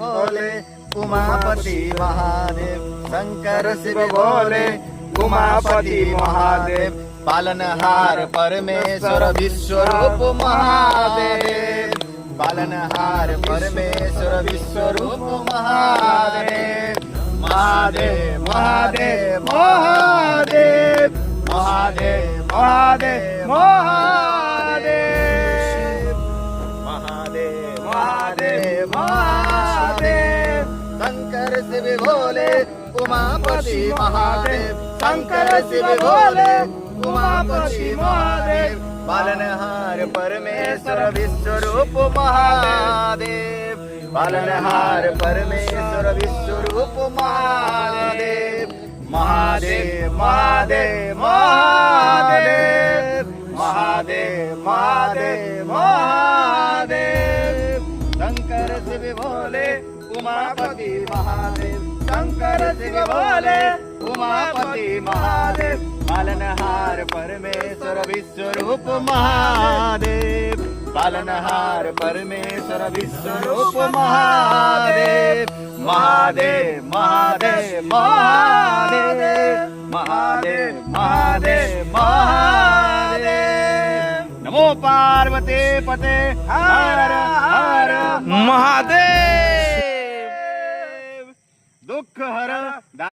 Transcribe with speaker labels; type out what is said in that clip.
Speaker 1: भोले उमापति महादेव। शंकर शिव भोले उमापति महादेव। पालनहार परमेश्वर विश्वरूप महादेव। पालनहार परमेश्वर विश्वरूप महादेव। महादेव महादेव महादेव महादेव महादेव महादेव महादेव महादेव। शंकर शिव भोले उमापति महादेव। शंकर शिव भोले उमापति महादेव। पालनहार परमेश्वर विश्वरूप महादेव। पालनहार परमेश्वर विश्वरूप महादेव। महादेव महादेव महादेव महादेव महादेव महादेव। शंकर शिव भोले उमापति महादेव। शंकर शिव भोले उमापति महादेव। पालनहार परमेश्वर विश्वरूप महादेव। पालनहार परमेश्वर विश्वरूप महादेव। महादेव महादेव महादेव महादेव महादेव महादेव। नमो पार्वती पते हर हर
Speaker 2: महादेव।
Speaker 1: दुख हर।